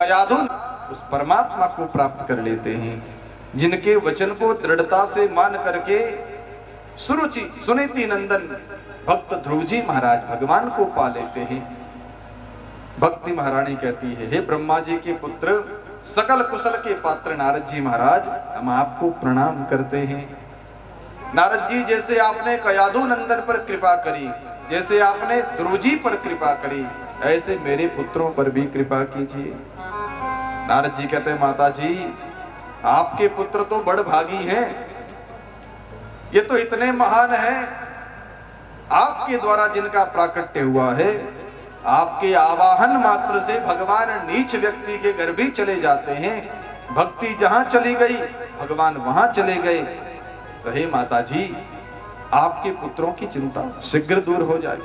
कयाधु उस परमात्मा को प्राप्त कर लेते हैं, जिनके वचन को दृढ़ता से मान करके सुरुचि सुनीति नंदन भक्त ध्रुव जी महाराज भगवान को पा लेते हैं। भक्ति महारानी कहती है, हे ब्रह्मा जी के पुत्र, सकल कुशल के पात्र नारद जी महाराज, हम आपको प्रणाम करते हैं। नारद जी, जैसे आपने कयाधु नंदन पर कृपा करी, जैसे आपने ध्रुव जी पर कृपा करी, ऐसे मेरे पुत्रों पर भी कृपा कीजिए। नारद जी कहते हैं, माता जी आपके पुत्र तो बड़ भागी हैं, ये तो इतने महान हैं, आपके द्वारा जिनका प्राकट्य हुआ है, आपके आवाहन मात्र से भगवान नीच व्यक्ति के घर भी चले जाते हैं। भक्ति जहां चली गई भगवान वहां चले गए। तो हे माता जी, आपके पुत्रों की चिंता शीघ्र दूर हो जाए।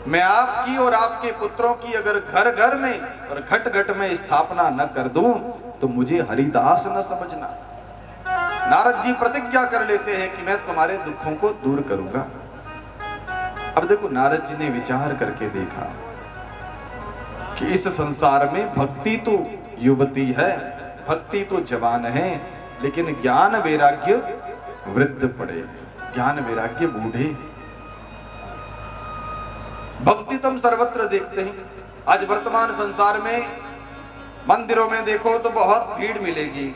मैं आपकी और आपके पुत्रों की अगर घर घर में और घट घट में स्थापना न कर दूं तो मुझे हरिदास न समझना। नारद जी प्रतिज्ञा कर लेते हैं कि मैं तुम्हारे दुखों को दूर करूंगा। अब देखो, नारद जी ने विचार करके देखा कि इस संसार में भक्ति तो युवती है, भक्ति तो जवान है, लेकिन ज्ञान वैराग्य वृद्ध पड़े, ज्ञान वैराग्य बूढ़े। भक्ति तुम सर्वत्र देखते हैं। आज वर्तमान संसार में मंदिरों में देखो तो बहुत भीड़ मिलेगी,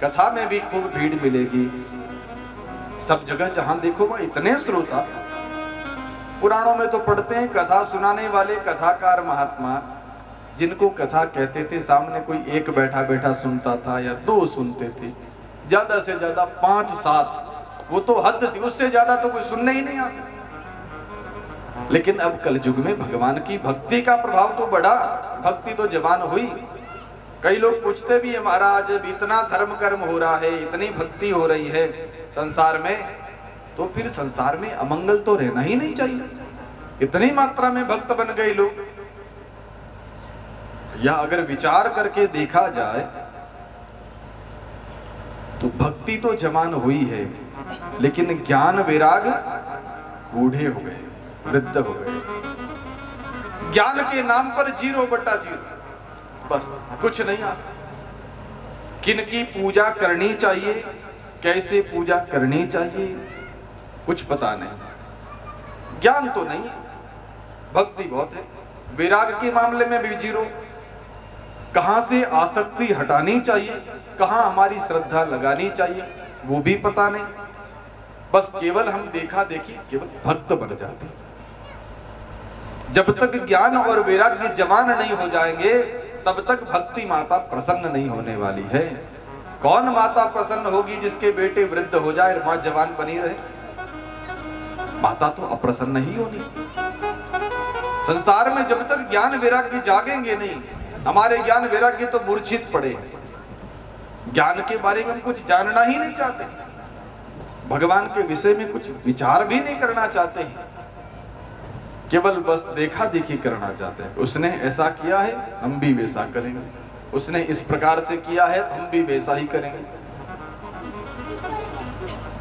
कथा में भी खूब भीड़ मिलेगी, सब जगह जहां देखो वह इतने श्रोता। पुराणों में तो पढ़ते हैं कथा सुनाने वाले कथाकार महात्मा, जिनको कथा कहते थे, सामने कोई एक बैठा बैठा सुनता था या दो सुनते थे, ज्यादा से ज्यादा 5-7, वो तो हद थी, उससे ज्यादा तो कोई सुनने ही नहीं आता। लेकिन अब कलयुग में भगवान की भक्ति का प्रभाव तो बढ़ा, भक्ति तो जवान हुई। कई लोग पूछते भी है, महाराज इतना धर्म कर्म हो रहा है, इतनी भक्ति हो रही है संसार में, तो फिर संसार में अमंगल तो रहना ही नहीं चाहिए। इतनी मात्रा में भक्त बन गए लोग। या अगर विचार करके देखा जाए तो भक्ति तो जवान हुई है, लेकिन ज्ञान वैराग बूढ़े हो गए, वृद्ध हो गए। ज्ञान के नाम पर 0/0, बस कुछ नहीं आता। किनकी पूजा करनी चाहिए, कैसे पूजा करनी चाहिए, कुछ पता नहीं। ज्ञान तो नहीं, भक्ति बहुत है। वैराग के मामले में भी 0। कहां से आसक्ति हटानी चाहिए, कहां हमारी श्रद्धा लगानी चाहिए, वो भी पता नहीं। बस केवल हम देखा देखी, केवल भक्त बन जाते। जब तक ज्ञान और वैराग्य जवान नहीं हो जाएंगे, तब तक भक्ति माता प्रसन्न नहीं होने वाली है। कौन माता प्रसन्न होगी जिसके बेटे वृद्ध हो जाए और मां जवान बनी रहे? माता तो अप्रसन्न ही होनी। संसार में जब तक ज्ञान वैराग्य जागेंगे नहीं, हमारे ज्ञान वैराग्य तो मूर्छित पड़े। ज्ञान के बारे में हम कुछ जानना ही नहीं चाहते, भगवान के विषय में कुछ विचार भी नहीं करना चाहते हैं, केवल बस देखा देखी करना चाहते हैं। उसने ऐसा किया है, हम भी वैसा करेंगे, उसने इस प्रकार से किया है, हम भी वैसा ही करेंगे।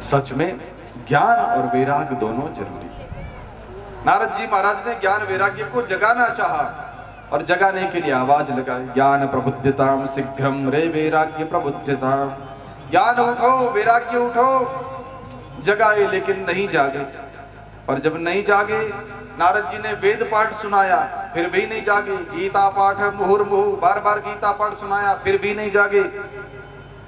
सच में ज्ञान और वैराग्य दोनों जरूरी है। नारद जी महाराज ने ज्ञान वैराग्य को जगाना चाहा और जगाने के लिए आवाज लगाई, ज्ञान प्रबुद्धताम शीघ्रम रे वैराग्य प्रबुद्धताम। ज्ञान उठो, वैराग्य उठो। जगाए लेकिन नहीं जागे, और जब नहीं जागे, नारद जी ने वेद पाठ सुनाया, फिर भी नहीं जागे। गीता पाठ मुहुर्मुहु, बार बार गीता पाठ सुनाया, फिर भी नहीं जागे।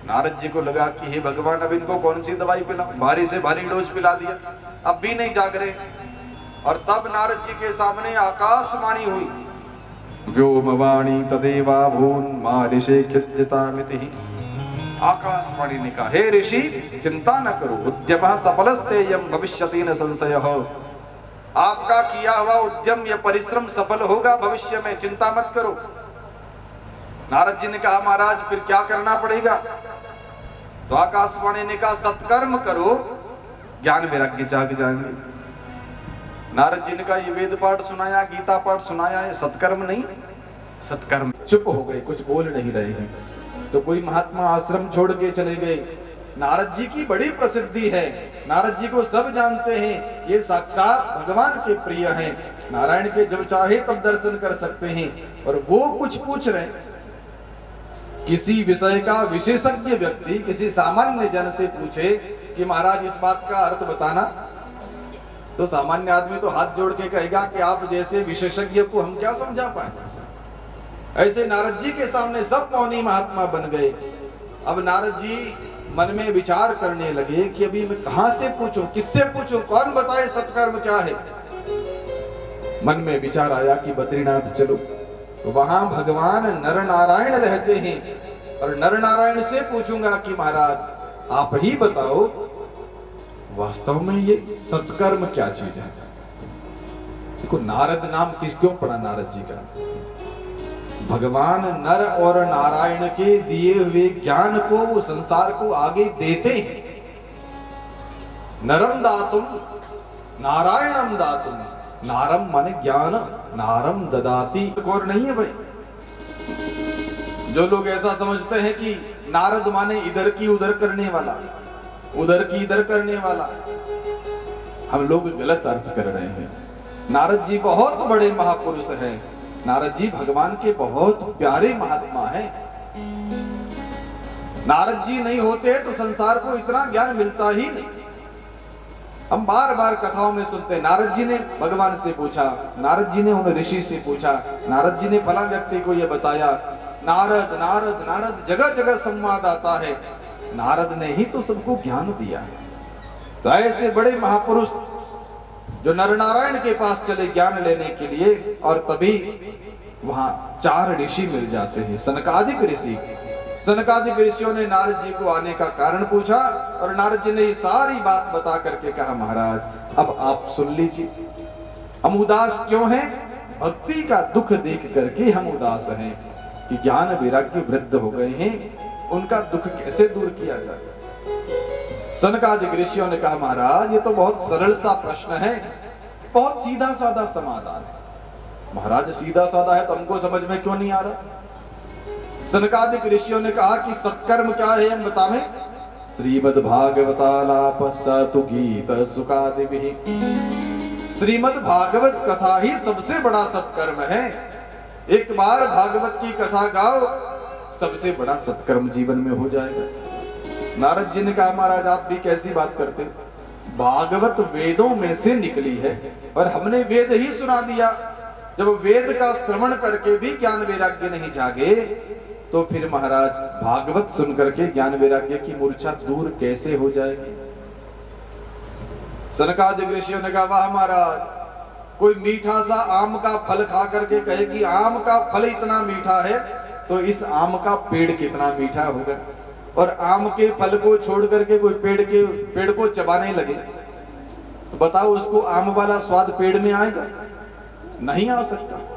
नारद जी को लगा कि हे भगवान, अब इनको कौन सी दवाई पिलाऊं, भारी से भारी डोज पिला दिया, अब भी नहीं जाग रहे। और तब नारद जी के सामने आकाशवाणी हुई, व्योमवाणी तदेवा भून मा ऋषे खिद्यतामिति। आकाशवाणी ने कहा, हे ऋषि चिंता न करो, उद्यमः सफलस्तेयं भविष्यति न संशयः। आपका किया हुआ उद्यम या परिश्रम सफल होगा भविष्य में, चिंता मत करो। नारद जी ने कहा, महाराज फिर क्या करना पड़ेगा? तो आकाशवाणी ने कहा, सत्कर्म करो, ज्ञान वैराग्य जाग जाएंगे। नारद जी ने कहा, ये वेद पाठ सुनाया, गीता पाठ सुनाया, ये सत्कर्म नहीं? सत्कर्म। चुप हो गए, कुछ बोल नहीं रहे हैं। तो कोई महात्मा आश्रम छोड़ के चले गए। नारद जी की बड़ी प्रसिद्धि है, नारद जी को सब जानते हैं, ये साक्षात भगवान के प्रिय हैं, नारायण के जब चाहे तब दर्शन कर सकते हैं। और वो कुछ पूछ रहे, किसी विषय का विशेषज्ञ व्यक्ति किसी सामान्य जन से पूछे कि महाराज इस बात का अर्थ बताना, तो सामान्य आदमी तो हाथ जोड़ के कहेगा कि आप जैसे विशेषज्ञ को हम क्या समझा पाए। ऐसे नारद जी के सामने सब मौनी महात्मा बन गए। अब नारद जी मन में विचार करने लगे कि अभी मैं कहां से पूछूं, किससे पूछूं, कौन बताए सत्कर्म क्या है। मन में विचार आया कि बद्रीनाथ चलो, वहां भगवान नर नारायण रहते हैं और नर नारायण से पूछूंगा कि महाराज आप ही बताओ वास्तव में ये सत्कर्म क्या चीज है। देखो नारद नाम किस क्यों पड़ा नारद जी का, भगवान नर और नारायण के दिए हुए ज्ञान को वो संसार को आगे देते हैं। नरम दातुम नारायणम दातुम, नारम माने ज्ञान, नारम ददाती और नहीं है भाई। जो लोग ऐसा समझते हैं कि नारद माने इधर की उधर करने वाला, उधर की इधर करने वाला, हम लोग गलत अर्थ कर रहे हैं। नारद जी बहुत बड़े महापुरुष हैं, नारद जी भगवान के बहुत प्यारे महात्मा हैं। नारद जी नहीं होते तो संसार को इतना ज्ञान मिलता ही नहीं। हम बार बार कथाओं में सुनते हैं नारद जी ने भगवान से पूछा, नारद जी ने उन ऋषि से पूछा, नारद जी ने फला व्यक्ति को यह बताया। नारद नारद नारद जगह जगह संवाद आता है, नारद ने ही तो सबको ज्ञान दिया है। तो ऐसे बड़े महापुरुष जो नर नारायण के पास चले ज्ञान लेने के लिए, और तभी वहां 4 ऋषि मिल जाते हैं, सनकादिक ऋषि। सनकादिक ऋषियों ने नारद जी को आने का कारण पूछा और नारद जी ने ये सारी बात बता करके कहा महाराज अब आप सुन लीजिए, हम उदास क्यों हैं, भक्ति का दुख देख करके हम उदास हैं कि ज्ञान वैराग्य वृद्ध हो गए हैं, उनका दुख कैसे दूर किया जाए। सनकादिक ऋषियों ने कहा महाराज ये तो बहुत सरल सा प्रश्न है, बहुत सीधा साधा समाधान है। महाराज सीधा साधा है तो हमको समझ में क्यों नहीं आ रहा। सनकादिक ऋषियों ने कहा कि सत्कर्म क्या है हम बतावें। श्रीमद् भागवतालाप सतु गीत सुखादिभिः, श्रीमद् भागवत कथा ही सबसे बड़ा सत्कर्म है। एक बार भागवत की कथा गाओ, सबसे बड़ा सत्कर्म जीवन में हो जाएगा। नारद जी ने कहा महाराज आप भी कैसी बात करते, भागवत वेदों में से निकली है और हमने वेद ही सुना दिया। जब वेद का श्रवण करके भी ज्ञान वैराग्य नहीं जागे तो फिर महाराज भागवत सुन करके ज्ञान वैराग्य की मूर्छा दूर कैसे हो जाएगी। सनकादिक ऋषियों ने कहा वाह महाराज, कोई मीठा सा आम का फल खा करके कहे कि आम का फल इतना मीठा है तो इस आम का पेड़ कितना मीठा होगा, और आम के फल को छोड़ करके कोई पेड़ को चबाने लगे तो बताओ उसको आम वाला स्वाद पेड़ में आएगा, नहीं आ सकता।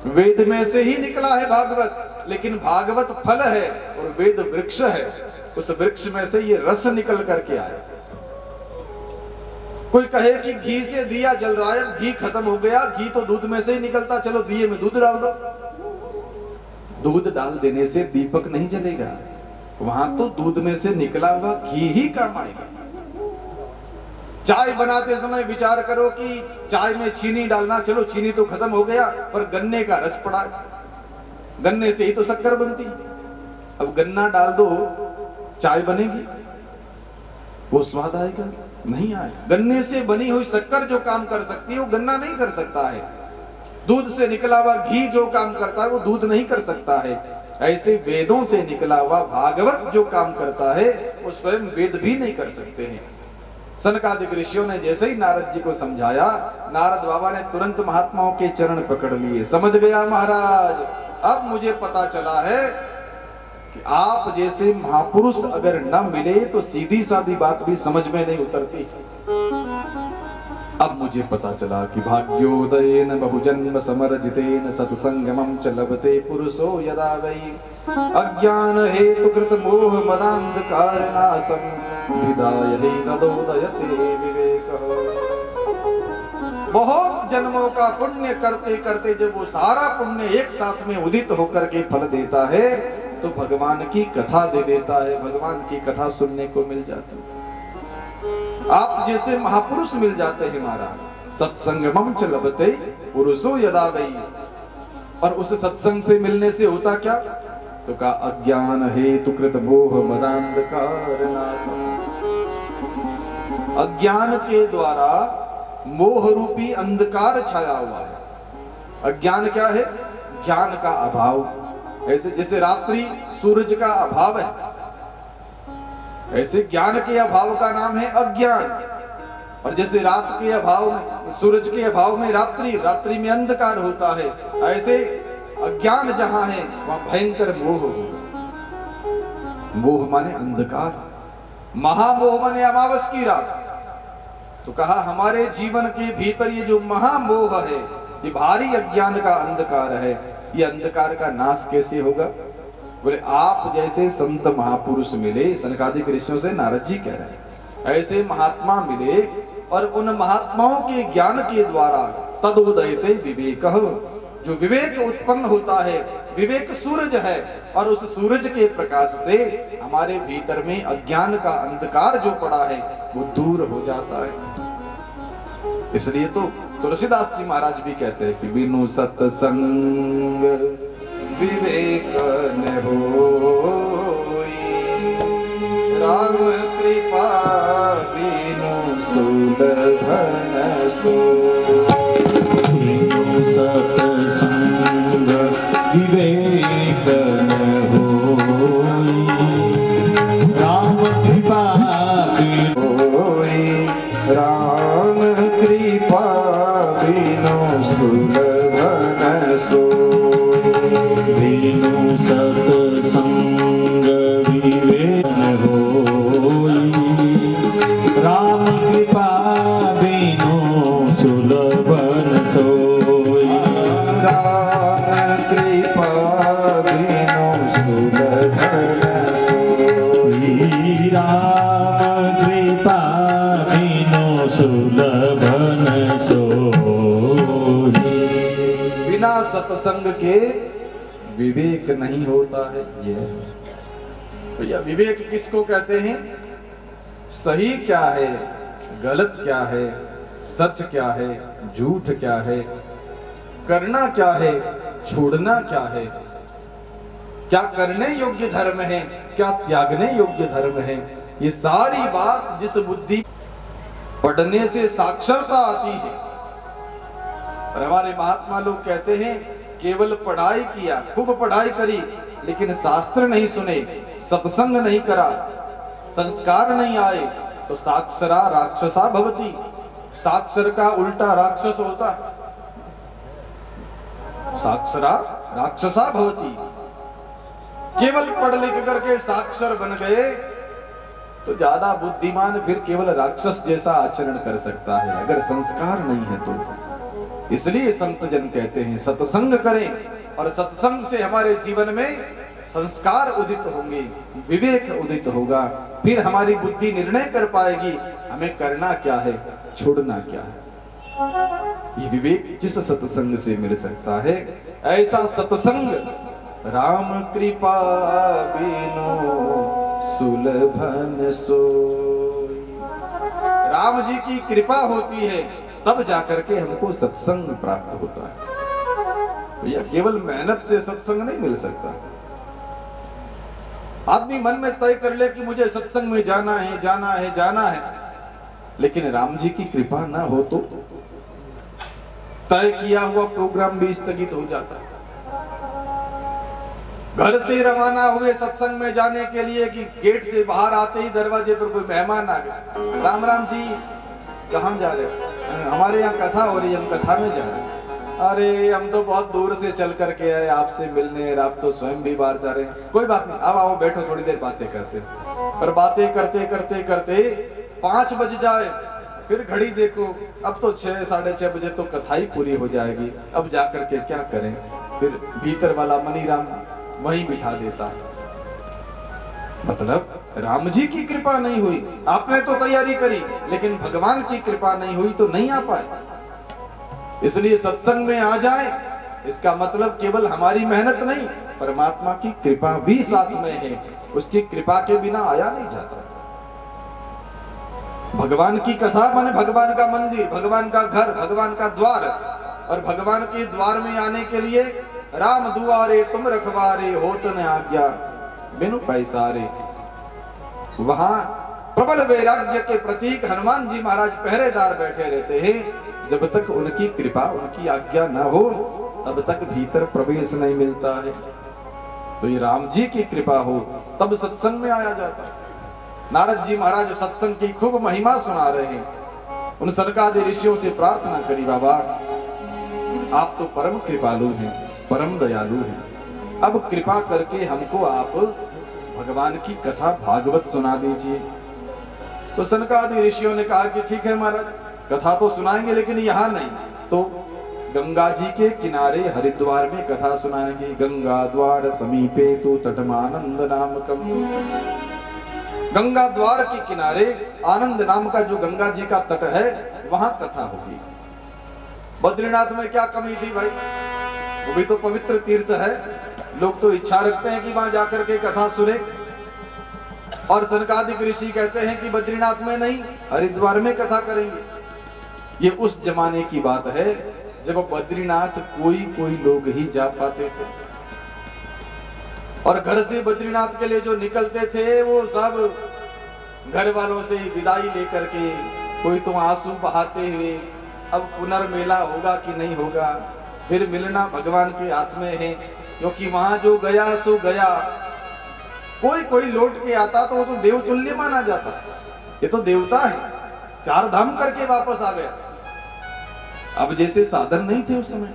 वेद में से ही निकला है भागवत, लेकिन भागवत फल है और वेद वृक्ष है, उस वृक्ष में से ये रस निकल करके आया। कोई कहे कि घी से दिया जल रहा है, घी खत्म हो गया, घी तो दूध में से ही निकलता, चलो दिए में दूध डाल दो। दूध डाल देने से दीपक नहीं जलेगा, वहां तो दूध में से निकला हुआ घी ही काम आएगा। चाय बनाते समय विचार करो कि चाय में चीनी डालना, चलो चीनी तो खत्म हो गया पर गन्ने का रस पड़ा, गन्ने से ही तो शक्कर बनती। अब गन्ना डाल दो चाय बनेगी, वो स्वाद आएगा नहीं आएगा। गन्ने से बनी हुई शक्कर जो काम कर सकती है वो गन्ना नहीं कर सकता है। दूध से निकला हुआ घी जो काम करता है वो दूध नहीं कर सकता है। ऐसे वेदों से निकला हुआ भागवत जो काम करता है वो स्वयं वेद भी नहीं कर सकते हैं। सनकादिक ऋषियों ने जैसे ही नारद जी को समझाया, नारद बाबा ने तुरंत महात्माओं के चरण पकड़ लिए। समझ गया महाराज, अब मुझे पता चला है कि आप जैसे महापुरुष अगर न मिले तो सीधी सादी बात भी समझ में नहीं उतरती। अब मुझे पता चला कि भाग्योदयेन बहुजन्म समर्जितेन सत्संगमं च लभते पुरुषो यदा वै अज्ञान हेतु कृत मोह मदांधकार नाशम विदाय तदोदयते विवेकः। बहुत जन्मों का पुण्य करते करते जब वो सारा पुण्य एक साथ में उदित होकर के फल देता है तो भगवान की कथा दे देता है, भगवान की कथा सुनने को मिल जाती है। आप जैसे महापुरुष मिल जाते हैं महाराज। सत्संगमं च लभते पुरुषो यदा वै, और उस सत्संग से मिलने से होता क्या, तो का अज्ञान हेतु कृत मोह मदांधकार नाशम। अज्ञान के द्वारा मोह रूपी अंधकार छाया हुआ है। अज्ञान क्या है? ज्ञान का अभाव। ऐसे जैसे रात्रि सूरज का अभाव है, ऐसे ज्ञान के अभाव का नाम है अज्ञान। और जैसे रात के अभाव में, सूरज के अभाव में रात्रि में अंधकार होता है, ऐसे अज्ञान जहां है वहां भयंकर मोह होगा। मोह माने अंधकार, महामोह माने अमावस की रात। तो कहा हमारे जीवन के भीतर ये जो महामोह है, ये भारी अज्ञान का अंधकार है, ये अंधकार का नाश कैसे होगा? बोले आप जैसे संत महापुरुष मिले, सनकादिक ऋषियों से नारद जी कह रहे हैं, ऐसे महात्मा मिले और उन महात्माओं के ज्ञान के द्वारा तदोदयते विवेक, जो विवेक उत्पन्न होता है, विवेक सूरज है, और उस सूरज के प्रकाश से हमारे भीतर में अज्ञान का अंधकार जो पड़ा है वो दूर हो जाता है। इसलिए तो तुलसीदास जी महाराज भी कहते हैं कि बिनु सत्संग विवेक न होई, राम कृपा बिनु सुलभ न सोई। बिनु सत्संग विवेक न होई, राम कृपा बिनु होई, राम कृपा बिनु सुलभ न सोई। बिनु सत्संग विवेक न होई, राम कृपा बिनु सुलभ न सोई। राम कृपा बिनु सुलभ न सोई। राम कृपा बिनु सुलभ न सोई। बिना सत्संग के विवेक नहीं होता है। तो यह विवेक किसको कहते हैं? सही क्या है, गलत क्या है, सच क्या है, झूठ क्या है, करना क्या है, छोड़ना क्या है, क्या करने योग्य धर्म है, क्या त्यागने योग्य धर्म है, ये सारी बात जिस बुद्धि पढ़ने से साक्षरता आती है। और हमारे महात्मा लोग कहते हैं केवल पढ़ाई किया, खूब पढ़ाई करी, लेकिन शास्त्र नहीं सुने, सत्संग नहीं करा, संस्कार नहीं आए, तो साक्षरा राक्षसा भवती। साक्षर का उल्टा राक्षस होता है। साक्षरा राक्षसा भवती। केवल पढ़ लिख करके साक्षर बन गए तो ज्यादा बुद्धिमान फिर केवल राक्षस जैसा आचरण कर सकता है, अगर संस्कार नहीं है तो। इसलिए संत जन कहते हैं सत्संग करें, और सत्संग से हमारे जीवन में संस्कार उदित होंगे, विवेक उदित होगा, फिर हमारी बुद्धि निर्णय कर पाएगी हमें करना क्या है, छोड़ना क्या है। ये विवेक जिस सत्संग से मिल सकता है, ऐसा सत्संग राम कृपा बिनु सुलभ न सोई। राम जी की कृपा होती है तब जाकर के हमको सत्संग प्राप्त होता है। तो यह केवल मेहनत से सत्संग नहीं मिल सकता। आदमी मन में तय कर ले कि मुझे सत्संग में जाना है, जाना है, जाना है, लेकिन राम जी की कृपा ना हो तो तय किया हुआ प्रोग्राम भी स्थगित हो जाता है। घर से रवाना हुए सत्संग में जाने के लिए कि गेट से बाहर आते ही दरवाजे पर कोई मेहमान आ गया, राम राम जी कहाँ जा रहे हो? हमारे यहाँ कथा हो रही है, हम कथा में जा रहे हैं। अरे हम तो बहुत दूर से चल करके आए आपसे मिलने, आप तो स्वयं भी बाहर जा रहे हैं। कोई बात नहीं, अब आओ बैठो, थोड़ी देर बातें करते। और बातें करते करते करते 5 बज जाए, फिर घड़ी देखो, अब तो 6 साढ़े 6 बजे तो कथा ही पूरी हो जाएगी, अब जाकर के क्या करें। फिर भीतर वाला मनीराम वहीं बिठा देता। मतलब राम जी की कृपा नहीं हुई, आपने तो तैयारी करी, लेकिन भगवान की कृपा नहीं हुई तो नहीं आ पाए। इसलिए सत्संग में आ जाए, इसका मतलब केवल हमारी मेहनत नहीं, परमात्मा की कृपा भी साथ में है। उसकी कृपा के बिना आया नहीं जाता। भगवान की कथा माने भगवान का मंदिर, भगवान का घर, भगवान का द्वार, और भगवान के द्वार में आने के लिए राम दुआरे तुम रखवारे होत न आज्ञा बिनु पैसारे। वहां प्रबल वैराग्य के प्रतीक हनुमान जी महाराज पहरेदार बैठे रहते हैं। जब तक उनकी कृपा उनकी आज्ञा न हो तब तक भीतर प्रवेश नहीं मिलता है। तो ये राम जी की कृपा हो तब सत्संग में आया जाता है। नारद जी महाराज सत्संग की खूब महिमा सुना रहे हैं। उन सनकादि ऋषियों से प्रार्थना करी, बाबा आप तो परम कृपालु हैं, परम दयालु हैं, अब कृपा करके हमको आप भगवान की कथा भागवत सुना दीजिए। तो सनकादि ऋषियों ने कहा कि ठीक है महाराज, कथा तो सुनाएंगे लेकिन यहाँ नहीं, तो गंगा जी के किनारे हरिद्वार में कथा सुनाएंगे। गंगा द्वार समीपे तो तटमानंद नामकम, गंगा द्वार के किनारे आनंद नाम का जो गंगा जी का तट है वहां कथा होगी। बद्रीनाथ में क्या कमी थी भाई, वो भी तो पवित्र तीर्थ है, लोग तो इच्छा रखते हैं कि वहां जाकर के कथा सुने। और सनकादिक ऋषि कहते हैं कि बद्रीनाथ में नहीं, हरिद्वार में कथा करेंगे। ये उस जमाने की बात है जब बद्रीनाथ कोई कोई लोग ही जा पाते थे, और घर से बद्रीनाथ के लिए जो निकलते थे वो सब घर वालों से विदाई लेकर के, कोई तो आंसू बहाते हुए, अब पुनर्मेला होगा कि नहीं होगा, फिर मिलना भगवान के हाथ में है, क्योंकि वहां जो गया सो गया। कोई कोई लौट के आता तो वो तो देवतुल्य माना जाता, ये तो देवता है, चार धाम करके वापस आ गया। अब जैसे साधन नहीं थे उस समय,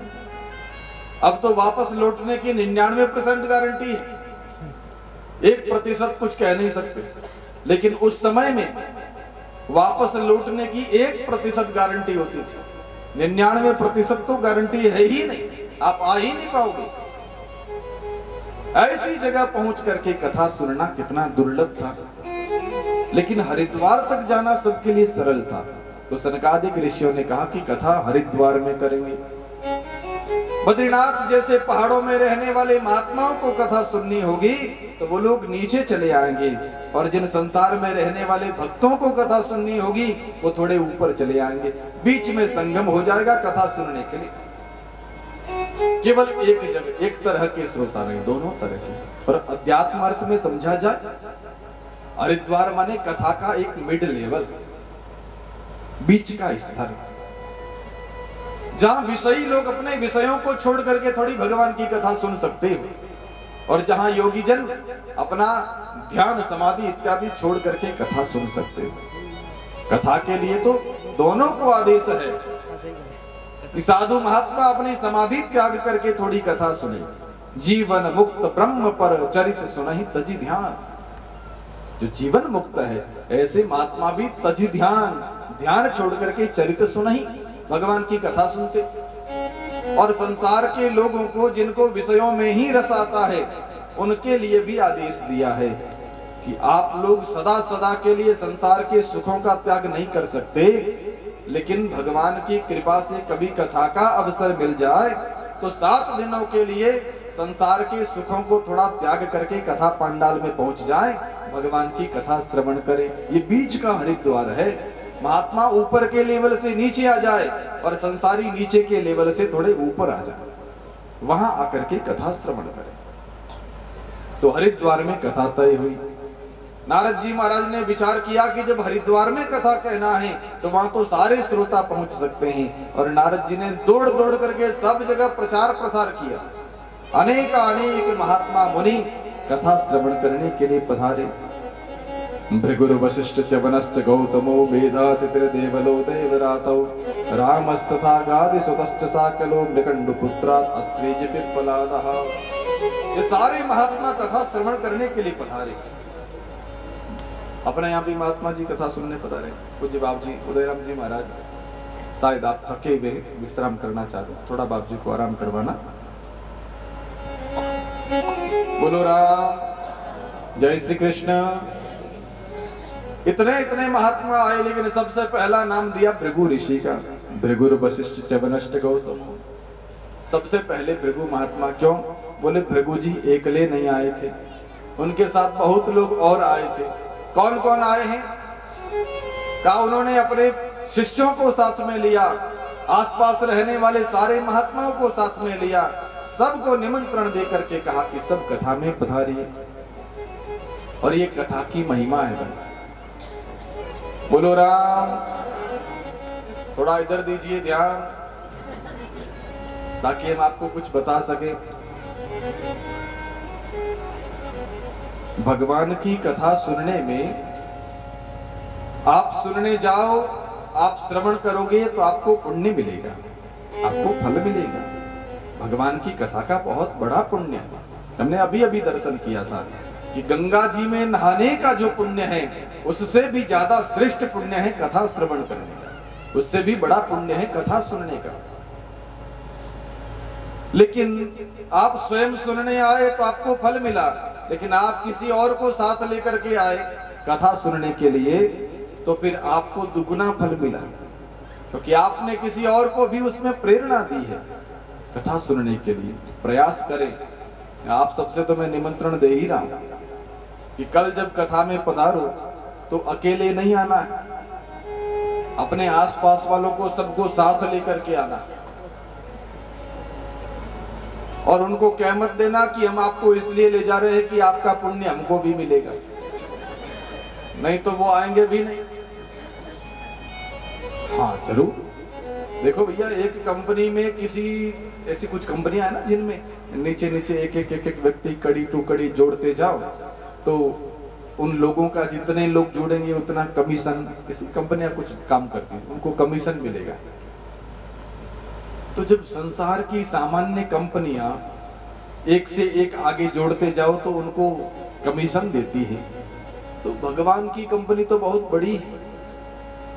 अब तो वापस लौटने की 99% गारंटी है, 1% कुछ कह नहीं सकते। लेकिन उस समय में वापस लौटने की 1% गारंटी होती थी, 99% तो गारंटी है ही नहीं, आप आ ही नहीं पाओगे। ऐसी जगह पहुंच करके कथा सुनना कितना दुर्लभ था, लेकिन हरिद्वार तक जाना सबके लिए सरल था। तो सनकादिक ऋषियों ने कहा कि कथा हरिद्वार में करेंगे। बद्रीनाथ जैसे पहाड़ों में रहने वाले महात्माओं को कथा सुननी होगी तो वो लोग नीचे चले आएंगे, और जिन संसार में रहने वाले भक्तों को कथा सुननी होगी वो थोड़े ऊपर चले आएंगे। बीच में संगम हो जाएगा कथा सुनने के लिए। केवल एक जगह, एक तरह के श्रोता नहीं, दोनों तरह के। और अध्यात्म अर्थ में समझा जाए, हरिद्वार माने कथा का एक मिड लेवल, बीच का स्तर, जहां विषयी लोग अपने विषयों को छोड़ करके थोड़ी भगवान की कथा सुन सकते हो, और जहां योगी जन अपना ध्यान समाधि इत्यादि छोड़ करके कथा सुन सकते हो। कथा के लिए तो दोनों को आदेश है कि साधु महात्मा अपनी समाधि त्याग करके थोड़ी कथा सुने। जीवन मुक्त ब्रह्म पर चरित सुनहि तजी ध्यान, जो जीवन मुक्त है ऐसे महात्मा भी तजी ध्यान, ध्यान छोड़ करके चरित सुनहि, भगवान की कथा सुनते। और संसार के लोगों को जिनको विषयों में ही रस आता है उनके लिए भी आदेश दिया है कि आप लोग सदा सदा के लिए संसार के सुखों का त्याग नहीं कर सकते, लेकिन भगवान की कृपा से कभी कथा का अवसर मिल जाए तो 7 दिनों के लिए संसार के सुखों को थोड़ा त्याग करके कथा पंडाल में पहुंच जाए, भगवान की कथा श्रवण करें। ये बीच का हरिद्वार है। महात्मा ऊपर के लेवल से नीचे आ जाए और संसारी नीचे के लेवल से थोड़े ऊपर आ जाए, वहां आकर के कथा श्रवण करें। तो हरिद्वार में कथा तय हुई। नारद जी महाराज ने विचार किया कि जब हरिद्वार में कथा कहना है तो वहां तो सारे श्रोता पहुंच सकते हैं, और नारद जी ने दौड़ दौड़ करके सब जगह प्रचार प्रसार किया। अनेक अनेक महात्मा मुनि कथा श्रवण करने के लिए पधारे। भृगुर वशिष्ठ च वनश्च गौतमो वेदातितिर देवलो देवरातौ रामस्तथा गादि सुतश्च साकलो मृकंडु पुत्रात् अत्रेज पिप्पलादः। ये सारे महात्मा कथा श्रवण करने के लिए पधारे। अपने यहाँ भी महात्मा जी कथा सुनने पधारे। पूज्य बाप जी उदयराम जी महाराज, शायद आप थके हुए विश्राम करना चाहते, थोड़ा बाप जी को आराम करवाना। बोलो राम, जय श्री कृष्ण। इतने इतने महात्मा आए, लेकिन सबसे पहला नाम दिया भृगु ऋषि का। भृगुर वशिष्ठ च वनश्च गौतम। सबसे पहले भृगु महात्मा। क्यों? बोले भृगु जी एकले नहीं आए थे, उनके साथ बहुत लोग और आए थे। कौन कौन आए हैं? कहा उन्होंने अपने शिष्यों को साथ में लिया, आसपास रहने वाले सारे महात्माओं को साथ में लिया, सबको निमंत्रण दे करके कहा कि सब कथा में पधारिए। और ये कथा की महिमा है भाई। बोलो राम। थोड़ा इधर दीजिए ध्यान ताकि हम आपको कुछ बता सके। भगवान की कथा सुनने में आप सुनने जाओ, आप श्रवण करोगे तो आपको पुण्य मिलेगा, आपको फल मिलेगा। भगवान की कथा का बहुत बड़ा पुण्य है। हमने अभी अभी दर्शन किया था कि गंगा जी में नहाने का जो पुण्य है उससे भी ज्यादा श्रेष्ठ पुण्य है कथा श्रवण करने का, उससे भी बड़ा पुण्य है कथा सुनने का। लेकिन आप स्वयं सुनने आए तो आपको फल मिला, लेकिन आप किसी और को साथ लेकर के आए कथा सुनने के लिए तो फिर आपको दुगुना फल मिला, क्योंकि आपने किसी और को भी उसमें प्रेरणा दी है कथा सुनने के लिए। प्रयास करें। आप सबसे तो मैं निमंत्रण दे ही रहा हूं कि कल जब कथा में पधारो तो अकेले नहीं आना है, अपने आसपास वालों को सबको साथ लेकर के आना और उनको कह मत देना कि हम आपको इसलिए ले जा रहे हैं कि आपका पुण्य हमको भी मिलेगा, नहीं तो वो आएंगे भी नहीं। हाँ जरूर। देखो भैया, एक कंपनी में किसी ऐसी कुछ कंपनियां है ना जिनमें नीचे नीचे एक व्यक्ति कड़ी टू कड़ी जोड़ते जाओ तो उन लोगों का जितने लोग जोड़ेंगे उतना कमीशन, किसी कंपनियां कुछ काम करती हैं उनको कमीशन मिलेगा। तो जब संसार की सामान्य कंपनियां एक से एक आगे जोड़ते जाओ तो उनको कमीशन देती है, तो भगवान की कंपनी तो बहुत बड़ी है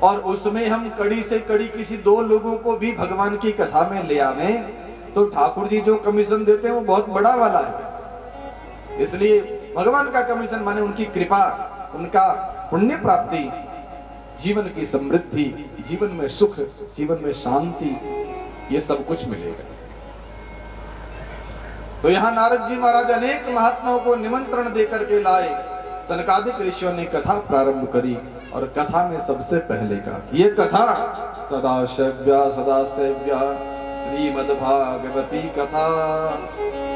और उसमें हम कड़ी से कड़ी किसी दो लोगों को भी भगवान की कथा में ले आवे तो ठाकुर जी जो कमीशन देते हैं वो बहुत बड़ा वाला है। इसलिए भगवान का कमीशन माने उनकी कृपा, उनका पुण्य प्राप्ति, जीवन की समृद्धि, जीवन में सुख, जीवन में शांति, ये सब कुछ मिलेगा। तो यहाँ नारद जी महाराज अनेक महात्माओं को निमंत्रण देकर के लाए। सनकादिक ऋषियों ने कथा प्रारंभ करी और कथा में सबसे पहले कहा ये कथा सदा सेव्या श्रीमद्भागवती कथा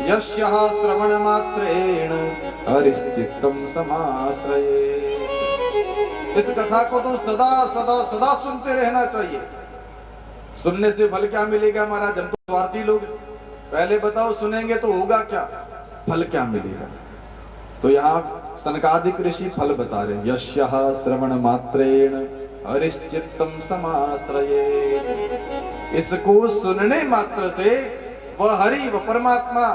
यस्याः श्रवण मात्रेण हरिश्चित्तम समाश्रये। इस कथा को तो सदा सदा सदा सुनते रहना चाहिए। सुनने से फल क्या मिलेगा महाराज? हम तो स्वार्थी लोग, पहले बताओ सुनेंगे तो होगा क्या, फल क्या मिलेगा? तो यहाँ सनकादिक ऋषि फल बता रहे हैं। यस्याः श्रवण मात्रेण हरिश्चित्तम समाश्रये। इसको सुनने मात्र से वह हरि, वह परमात्मा,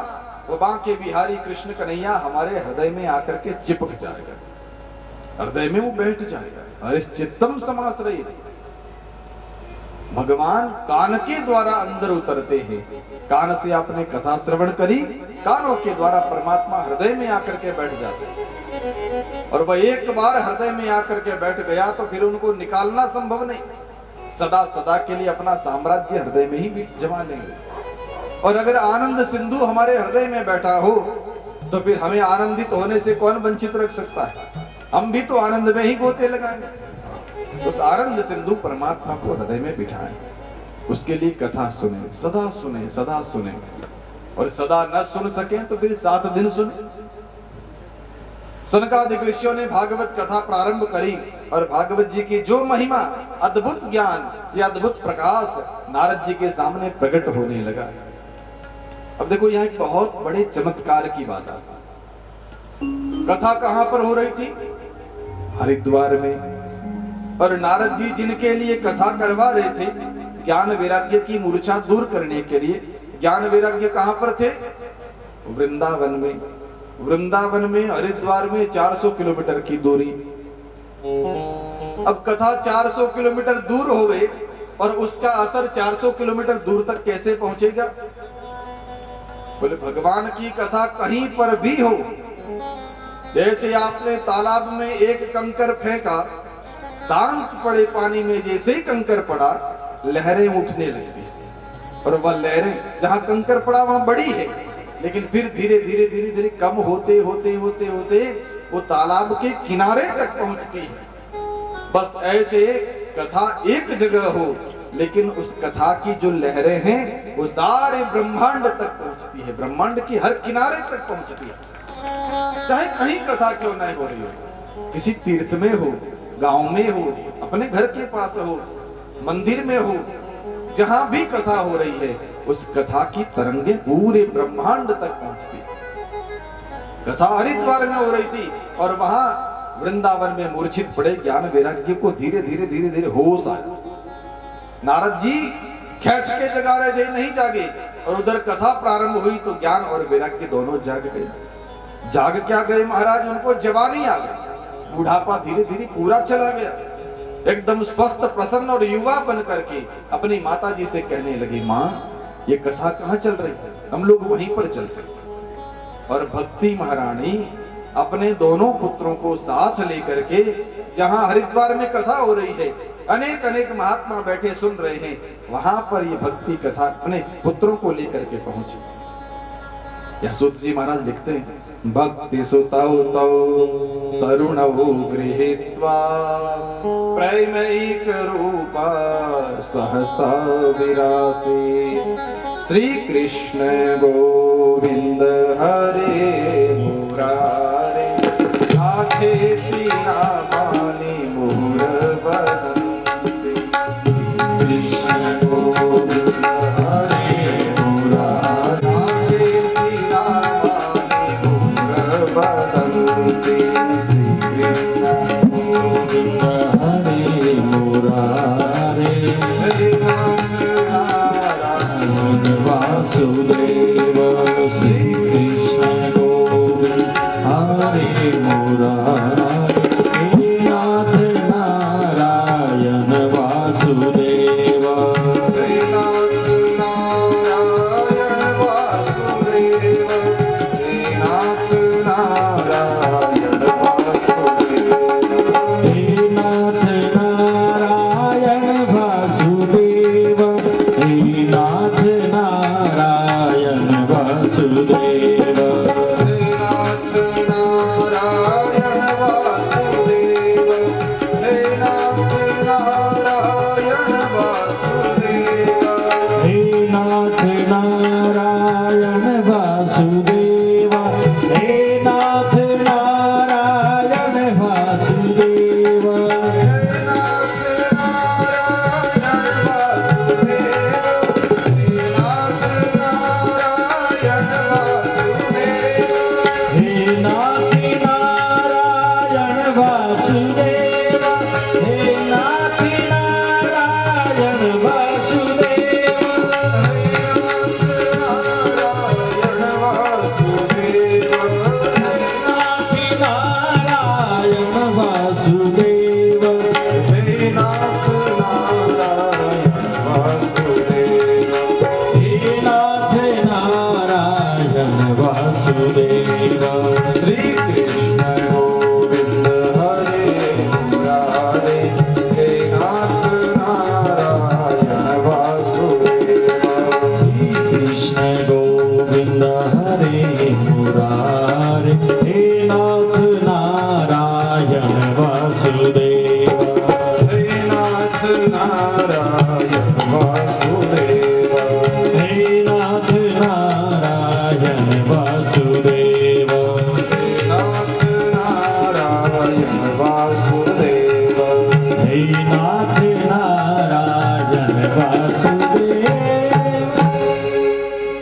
वह बांके बिहारी कृष्ण कन्हैया हमारे हृदय में आकर के चिपक जाएगा, हृदय में वो बैठ जाएगा। हरिश्चित्तम समाश्रये। भगवान कान के द्वारा अंदर उतरते हैं। कान से आपने कथा श्रवण करी, कानों के द्वारा परमात्मा हृदय में आकर के बैठ जाते हैं और वह एक बार हृदय में आकर के बैठ गया तो फिर उनको निकालना संभव नहीं। सदा सदा के लिए अपना साम्राज्य हृदय में ही जमा लेंगे। और अगर आनंद सिंधु हमारे हृदय में बैठा हो तो फिर हमें आनंदित होने से कौन वंचित रख सकता है? हम भी तो आनंद में ही गोते लगाएंगे। उस आनंद सिंधु परमात्मा को हृदय में बिठाएं, उसके लिए कथा सुने, सदा सुने, सदा सुने। और सदा न सुन सके तो फिर 7 दिन सुने। सनकादिक ऋषियों ने भागवत कथा प्रारंभ करी और भागवत जी की जो महिमा, अद्भुत ज्ञान, ये अद्भुत प्रकाश नारद जी के सामने प्रकट होने लगा। अब देखो यहाँ एक बहुत बड़े चमत्कार की बात आती। कथा कहां पर हो रही थी? हरिद्वार में। और नारद जी जिनके लिए कथा करवा रहे थे ज्ञान वैराग्य की मूर्छा दूर करने के लिए, ज्ञान वैराग्य कहां पर थे? वृंदावन में। वृंदावन में, हरिद्वार में 400 किलोमीटर की दूरी। अब कथा 400 किलोमीटर दूर हो गई और उसका असर 400 किलोमीटर दूर तक कैसे पहुंचेगा? बोले भगवान की कथा कहीं पर भी हो, जैसे आपने तालाब में एक कंकर फेंका, शांत पड़े पानी में जैसे ही कंकर पड़ा लहरें उठने लगती और वह लहरें जहां कंकर पड़ा वहां बड़ी है, लेकिन फिर धीरे धीरे धीरे धीरे कम होते होते होते होते वो तालाब के किनारे तक पहुंचती है। बस ऐसे कथा एक जगह हो लेकिन उस कथा की जो लहरें हैं वो सारे ब्रह्मांड तक पहुंचती है, ब्रह्मांड की हर किनारे तक पहुंचती है। चाहे कहीं कथा क्यों नहीं हो रही हो, किसी तीर्थ में हो, गांव में हो, अपने घर के पास हो, मंदिर में हो, जहां भी कथा हो रही है उस कथा की तरंगे पूरे ब्रह्मांड तक पहुंचती है। कथा हरिद्वार में हो रही थी और वहां वृंदावन में मूर्छित पड़े ज्ञान वैराग्य को धीरे धीरे धीरे धीरे होश आया। नारद जी खींच के जगा रहे थे, नहीं जागे, और उधर कथा प्रारंभ हुई तो ज्ञान और वैराग्य दोनों जाग गए। जाग क्या गए महाराज, उनको जवानी आ गई, बुढ़ापा धीरे धीरे पूरा चला गया। एकदम स्वस्थ प्रसन्न और युवा बन करके अपनी माता जी से कहने लगी, माँ ये कथा कहाँ चल रही है, हम लोग वहीं पर चलते। और भक्ति महारानी अपने दोनों पुत्रों को साथ लेकर के जहां हरिद्वार में कथा हो रही है, अनेक अनेक महात्मा बैठे सुन रहे हैं, वहां पर ये भक्ति कथा अपने पुत्रों को लेकर के पहुंची। सूत जी महाराज लिखते हैं, भक्ति सुतौ तौ तरुणौ गृहीत्वा प्रेमैक रूपा सहसा विरासे। श्री कृष्ण गोविंद हरे मुरारे नाथेति नामानि मुहुरवदन्ति। कृष्ण गोविंद हरे मुरारे नाथेति नामानि मुहुरवदन्ति। श्री कृष्ण गोविंद हरे मुरारे हे नाथ नारायण वासुदेव। श्री कृष्ण गोविंद हरे मुरारे हे नाथ नारायण वासुदेव। हे नाथ नारायण वासुदेव। हे नाथ नारायण वासुदेव। हे नाथ नारायण वासुदेव। हे नाथ नारायण वासुदेव। हे नाथ नारायण वासुदेव। हे नाथ नारायण वासुदेव। हे नाथ नारायण वासुदेव। हे नाथ नारायण वासुदेव। हे नाथ नारायण वासुदेव। हे नाथ नारायण वासुदेव। हे नाथ नारायण वासुदेव। हे नाथ नारायण वासुदेव। हे नाथ नारायण वासुदेव। हे नाथ नारायण वासुदेव। श्री कृष्ण गोविंद हरे मुरारे हे नाथ नारायण वासुदेव। श्री कृष्ण गोविंद हरे मुरारे हे नाथ नारायण वासुदेव। हे नाथ नारायण वासुदेव। हे नाथ नारायण वासुदेव।